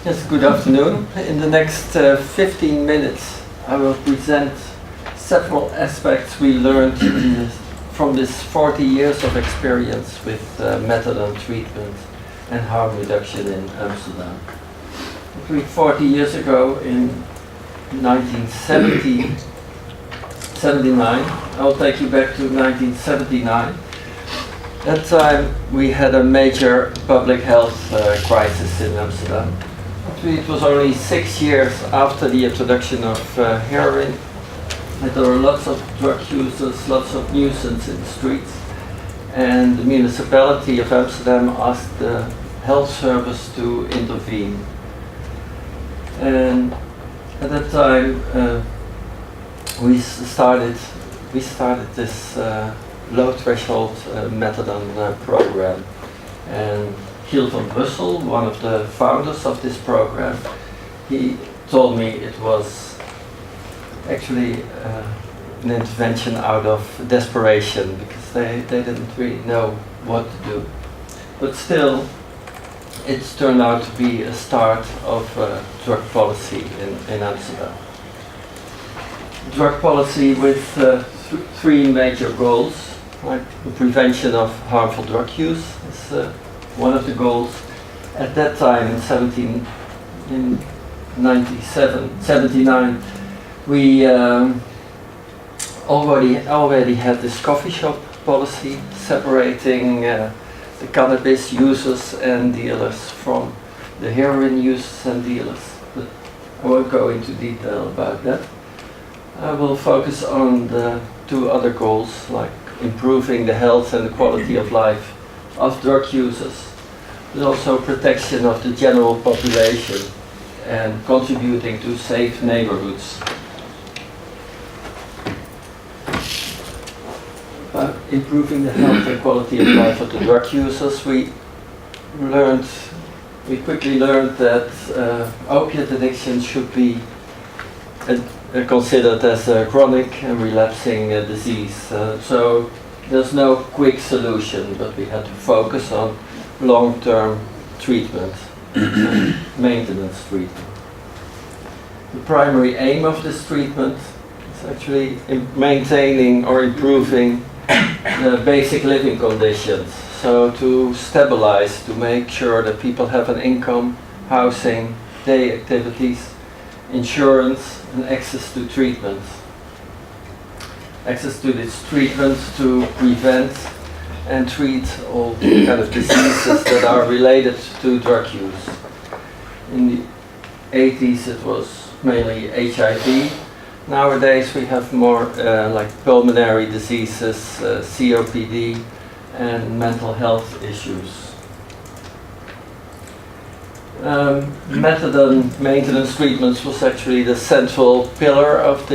Yes, good afternoon. In the next 15 minutes I will present several aspects we learned from this 40 years of experience with methadone treatment and harm reduction in Amsterdam. Between 40 years ago, in 1979, I'll take you back to 1979. That time we had a major public health crisis in Amsterdam. It was only 6 years after the introduction of heroin. There were lots of drug users, lots of nuisance in the streets, and the municipality of Amsterdam asked the health service to intervene. And at that time we started this low threshold methadone program. And Hiv Brussel, one of the founders of this program, he told me it was actually an intervention out of desperation because they didn't really know what to do. But still, it's turned out to be a start of drug policy in Amsterdam. Drug policy with three major goals, like the prevention of harmful drug use is one of the goals. At that time, in 1979, we already had this coffee shop policy separating the cannabis users and dealers from the heroin users and dealers. But I won't go into detail about that. I will focus on the two other goals, like improving the health and the quality of life of drug users, but also protection of the general population and contributing to safe neighborhoods. By improving the health and quality of life of the drug users, we quickly learned that opiate addiction should be considered as a chronic and relapsing disease. So there's no quick solution, but we had to focus on long-term treatment, maintenance treatment. The primary aim of this treatment is actually maintaining or improving the basic living conditions. So to stabilize, to make sure that people have an income, housing, day activities, insurance, and access to treatment. Access to this treatment to prevent and treat all kind of diseases that are related to drug use. In the 80s it was mainly HIV. Nowadays we have more like pulmonary diseases, COPD, and mental health issues. Methadone maintenance treatments was actually the central pillar of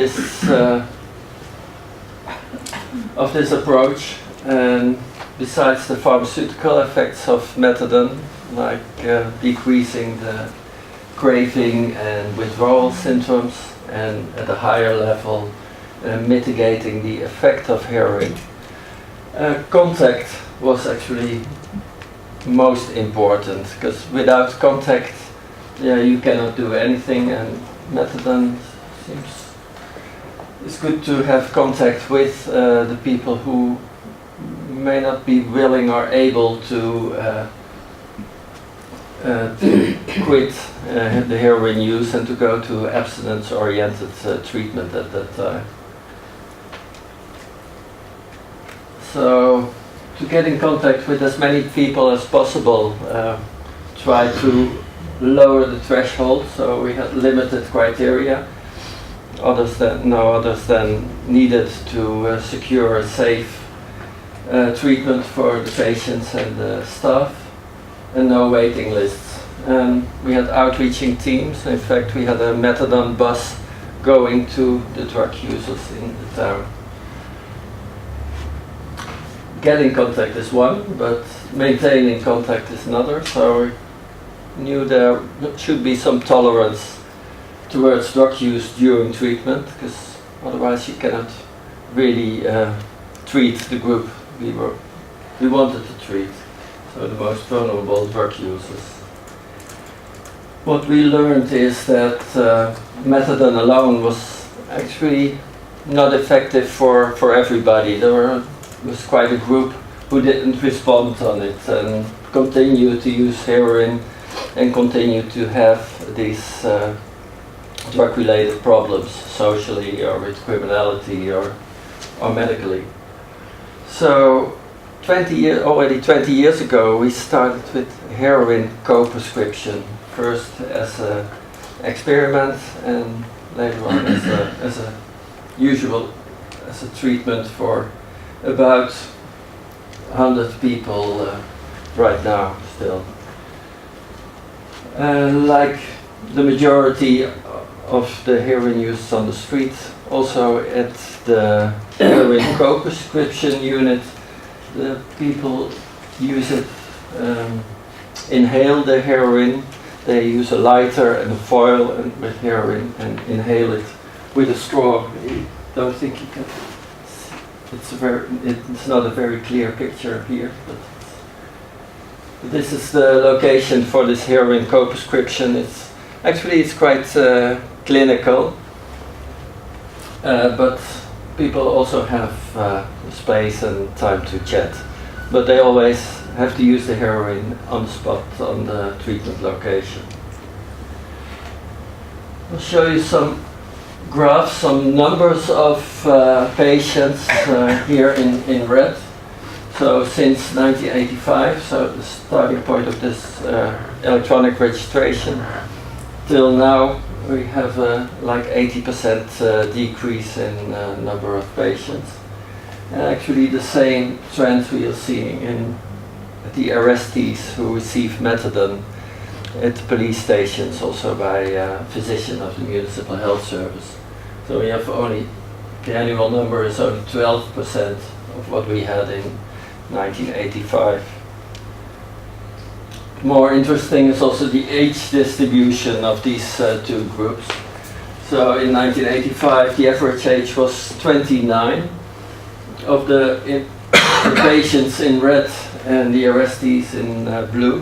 this approach, and besides the pharmaceutical effects of methadone, like decreasing the craving and withdrawal symptoms, and at a higher level mitigating the effect of heroin, contact was actually most important, because without contact, you cannot do anything, and methadone seems it's good to have contact with the people who may not be willing or able to quit the heroin use and to go to abstinence-oriented treatment at that time. So, to get in contact with as many people as possible, try to lower the threshold. So we had limited criteria. No others than needed to secure a safe treatment for the patients and the staff, and no waiting lists. We had outreaching teams. In fact, we had a methadone bus going to the drug users in the town. Getting contact is one, but maintaining contact is another. So we knew there should be some tolerance towards drug use during treatment, because otherwise you cannot really treat the group we wanted to treat, so the most vulnerable drug users. what we learned is that methadone alone was actually not effective for everybody. There was quite a group who didn't respond on it and continued to use heroin and continued to have these drug-related problems, socially or with criminality or medically. So already 20 years ago we started with heroin co-prescription, first as an experiment and later on as a treatment for about 100 people right now still. Like the majority of the heroin use on the street, also at the heroin co-prescription unit, the people use it, inhale the heroin. They use a lighter and a foil with heroin and inhale it with a straw. I don't think you can. It's not a very clear picture here, but this is the location for this heroin co-prescription. It's quite clinical, but people also have space and time to chat. But they always have to use the heroin on the spot on the treatment location. I'll show you some graphs, some numbers of patients here in red. So since 1985, so the starting point of this electronic registration, till now we have like 80% decrease in number of patients. And actually the same trend we are seeing in the arrestees who receive methadone at the police stations, also by a physician of the municipal health service. So we have the annual number is only 12% of what we had in 1985. More interesting is also the age distribution of these two groups. So in 1985 the average age was 29 of the patients in red and the arrestees in blue.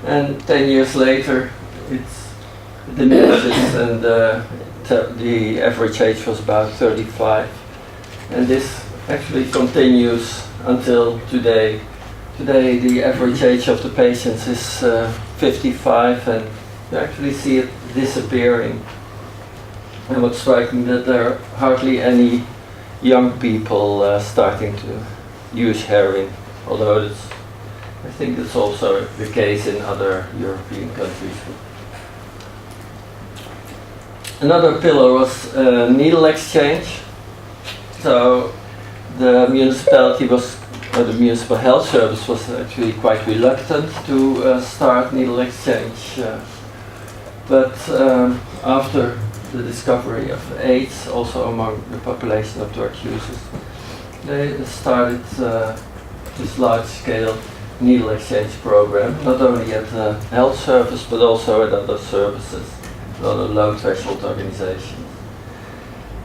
And 10 years later it diminishes and the average age was about 35. And this actually continues until today. Today the average age of the patients is 55 and you actually see it disappearing. And what's striking that there are hardly any young people starting to use heroin, although I think it's also the case in other European countries. Another pillar was needle exchange. So the the municipal health service was actually quite reluctant to start needle exchange. But after the discovery of AIDS, also among the population of drug users, they started this large-scale needle exchange program, not only at the health service but also at other services, other low-threshold organizations.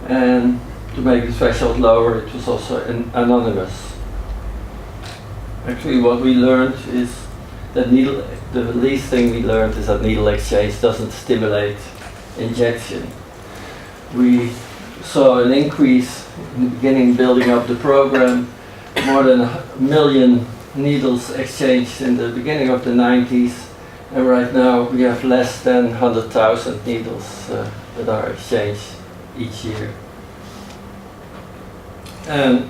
And to make the threshold lower, it was also anonymous. Actually, what we learned is that the least thing we learned is that needle exchange doesn't stimulate injection. We saw an increase in the beginning, building up the program, more than 1 million needles exchanged in the beginning of the 90s, and right now we have less than 100,000 needles that are exchanged each year. And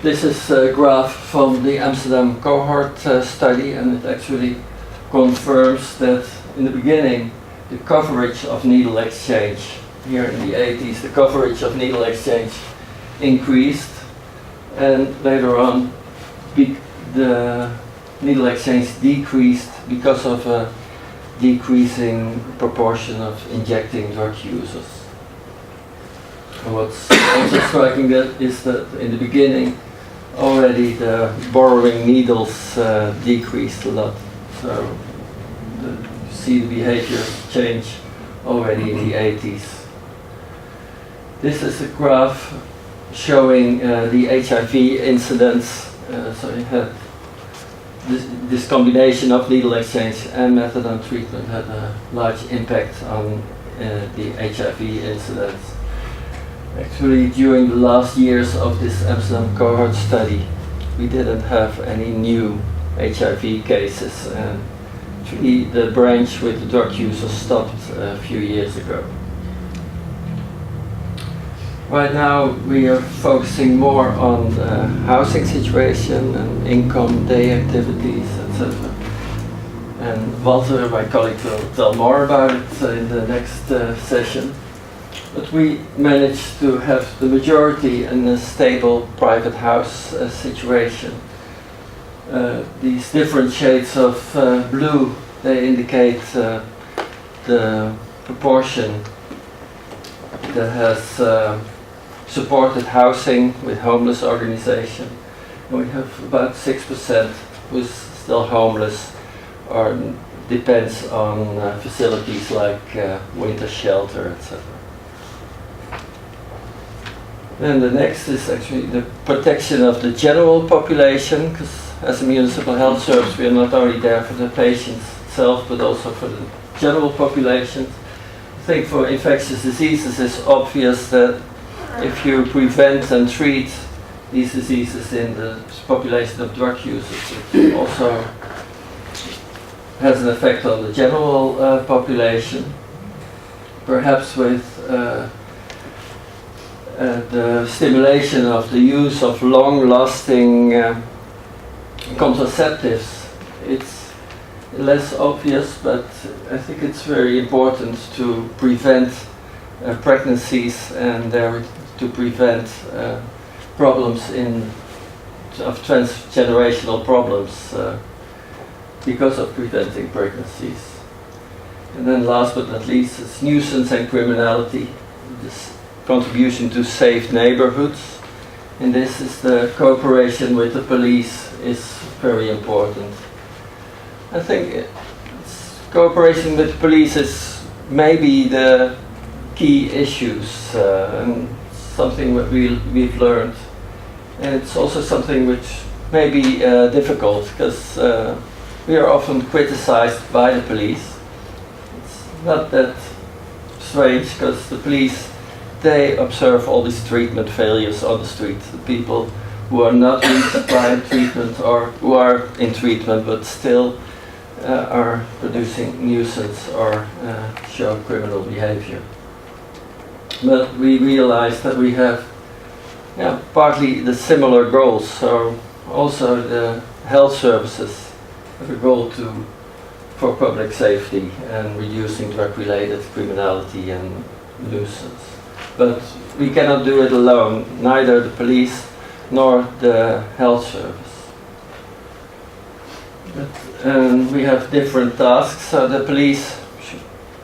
this is a graph from the Amsterdam cohort study, and it actually confirms that in the beginning the coverage of needle exchange here in the 80s, the coverage of needle exchange increased, and later on the needle exchange decreased because of a decreasing proportion of injecting drug users. And what's also striking is that in the beginning already the borrowing needles decreased a lot. So you see the behavior change already in the 80s. This is a graph showing the HIV incidence. So you had this combination of needle exchange and methadone treatment had a large impact on the HIV incidence. Actually, during the last years of this Amsterdam cohort study, we didn't have any new HIV cases, and actually the branch with the drug users stopped a few years ago. Right now we are focusing more on the housing situation and income, day activities, etc. And Walter, my colleague, will tell more about it in the next session. But we managed to have the majority in a stable private house situation. These different shades of blue, they indicate the proportion that has supported housing with homeless organization. And we have about 6% who's still homeless or depends on facilities like winter shelter, etc. Then the next is actually the protection of the general population, because as a municipal health service we are not only there for the patients itself but also for the general population. I think for infectious diseases it's obvious that if you prevent and treat these diseases in the population of drug users, it also has an effect on the general population. Perhaps with the stimulation of the use of long-lasting contraceptives, it's less obvious, but I think it's very important to prevent pregnancies and to prevent problems of transgenerational problems because of preventing pregnancies. And then last but not least, it's nuisance and criminality. This contribution to safe neighborhoods. And this is the cooperation with the police is very important. I think cooperation with the police is maybe the key issues and something that we've learned. And it's also something which may be difficult because we are often criticized by the police. It's not that strange because the police, they observe all these treatment failures on the street, the people who are not reached by treatment or who are in treatment but still are producing nuisance or show criminal behavior. But we realize that we have partly the similar goals, so also the health services have a goal for public safety and reducing drug-related criminality and nuisance. But we cannot do it alone, neither the police nor the health service. We have different tasks, so the police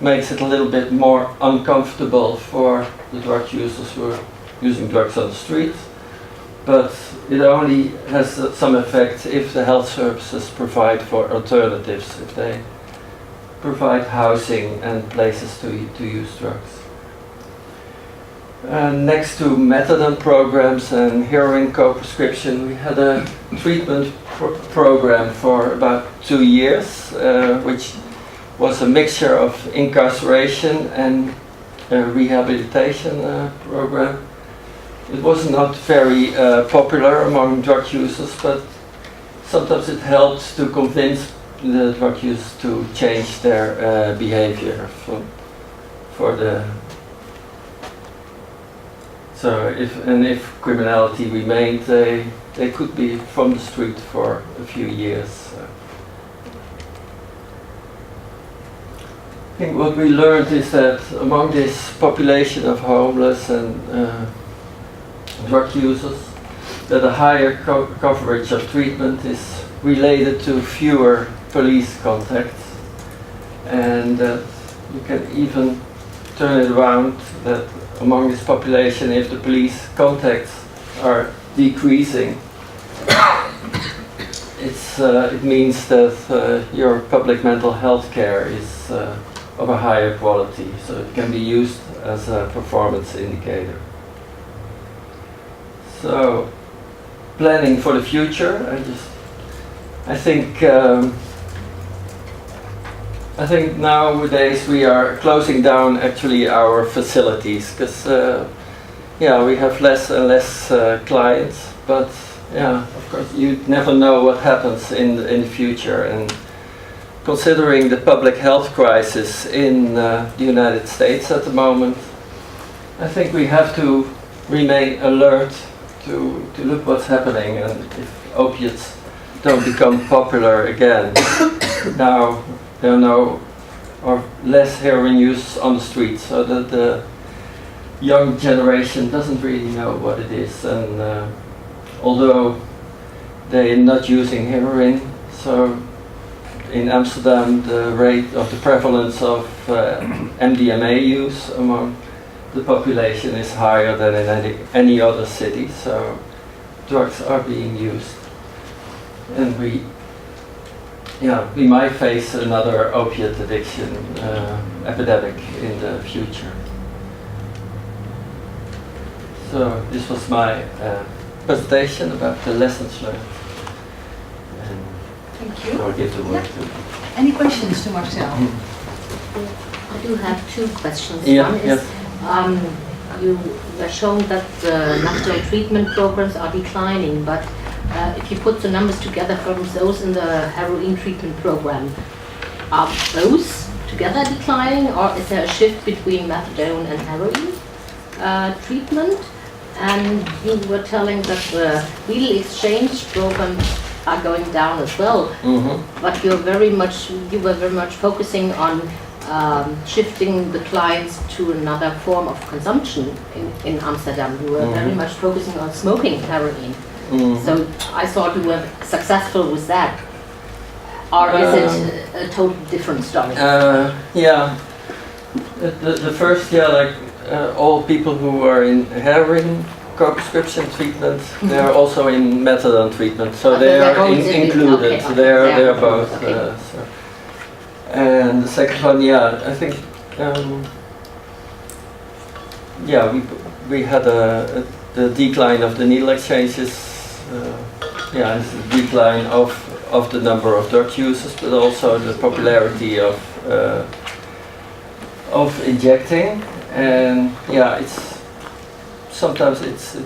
makes it a little bit more uncomfortable for the drug users who are using drugs on the street, but it only has some effect if the health services provide for alternatives, if they provide housing and places to use drugs. Next to methadone programs and heroin co-prescription, we had a treatment program for about 2 years, which was a mixture of incarceration and a rehabilitation program. It was not very popular among drug users, but sometimes it helped to convince the drug users to change their behavior for the. So if criminality remained, they could be from the street for a few years. I think what we learned is that among this population of homeless and drug users, that a higher coverage of treatment is related to fewer police contacts, and that you can even turn it around that among this population, if the police contacts are decreasing, it means that your public mental health care is of a higher quality, so it can be used as a performance indicator. So, planning for the future, I just I think nowadays we are closing down actually our facilities because yeah, we have less and less clients, but yeah, of course you never know what happens in the future. And considering the public health crisis in the United States at the moment, I think we have to remain alert to look what's happening, and if opiates don't become popular again. Now there are no or less heroin use on the streets, so that the young generation doesn't really know what it is. And although they're not using heroin, so in Amsterdam the rate of the prevalence of MDMA use among the population is higher than in any other city, so drugs are being used. And we might face another opiate addiction epidemic in the future. So this was my presentation about the lessons learned. And thank you. I'll give the word to. Any questions to Marcel? I do have two questions. Yeah, One is, you were shown that the national treatment programs are declining, but if you put the numbers together from those in the heroin treatment program, are those together declining, or is there a shift between methadone and heroin treatment? And you were telling that the needle exchange programs are going down as well, but you were very much focusing on shifting the clients to another form of consumption in Amsterdam. You were very much focusing on smoking heroin. So I thought you were successful with that. Or is it a totally different story? Yeah. The first, like all people who are in heroin co-prescription treatment, they are also in methadone treatment. So they are included. Okay. They are both. Okay. So. And the second one, I think, we had the decline of the needle exchanges. It's a decline of the number of drug users, but also the popularity of injecting. And sometimes it's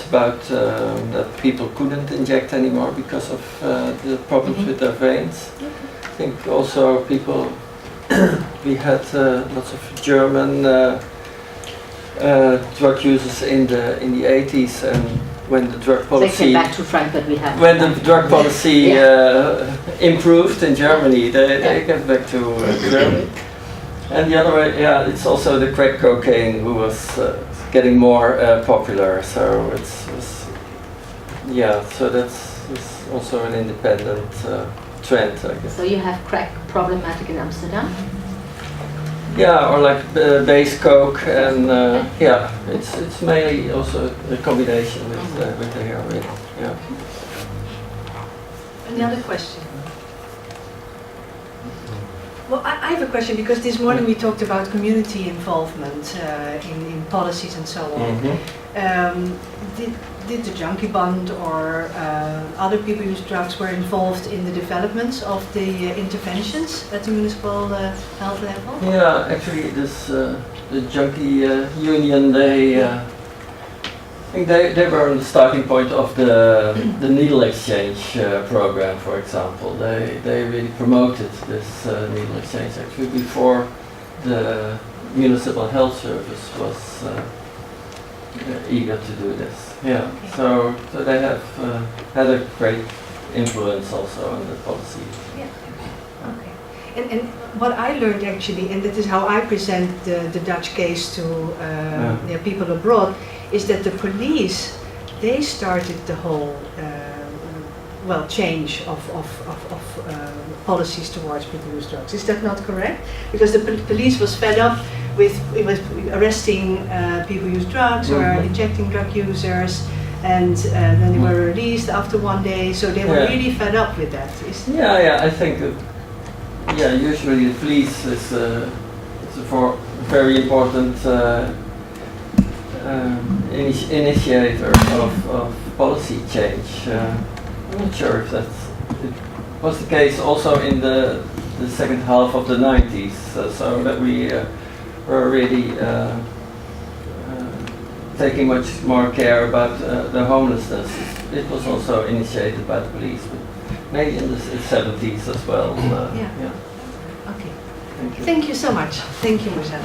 about that people couldn't inject anymore because of the problems with their veins. I think also people, we had lots of German drug users in the 80s, and when the drug policy improved in Germany, they get back to Germany. And the other way, it's also the crack cocaine who was getting more popular. So so that's also an independent trend, I guess. So you have crack problematic in Amsterdam? Yeah, or like base coke, and it's mainly also a combination with the heroin. Yeah. Any other question? Well, I have a question, because this morning we talked about community involvement in policies and so on. Did the Junkie Bund or other people who use drugs were involved in the developments of the interventions at the municipal health level? Yeah, actually, the Junkie Union, I think they were on the starting point of the needle exchange program, for example. They really promoted this needle exchange actually before the municipal health service was eager to do this. Yeah, so they have had a great influence also on the policy. Yeah. Okay. And what I learned actually, and that is how I present the Dutch case to people abroad, is that the police, they started the whole change of policies towards people who use drugs. Is that not correct? Because the police was fed up with arresting people who use drugs or injecting drug users, and then they were released after one day. So they were really fed up with that. I think usually the police is a very important initiator of policy change. not sure if that's, it was the case also in the second half of the 90s, so that we were really taking much more care about the homelessness. It was also initiated by the police, but maybe in the 70s as well. Yeah. Yeah. Okay. Thank you. Thank you so much. Thank you, Marcel.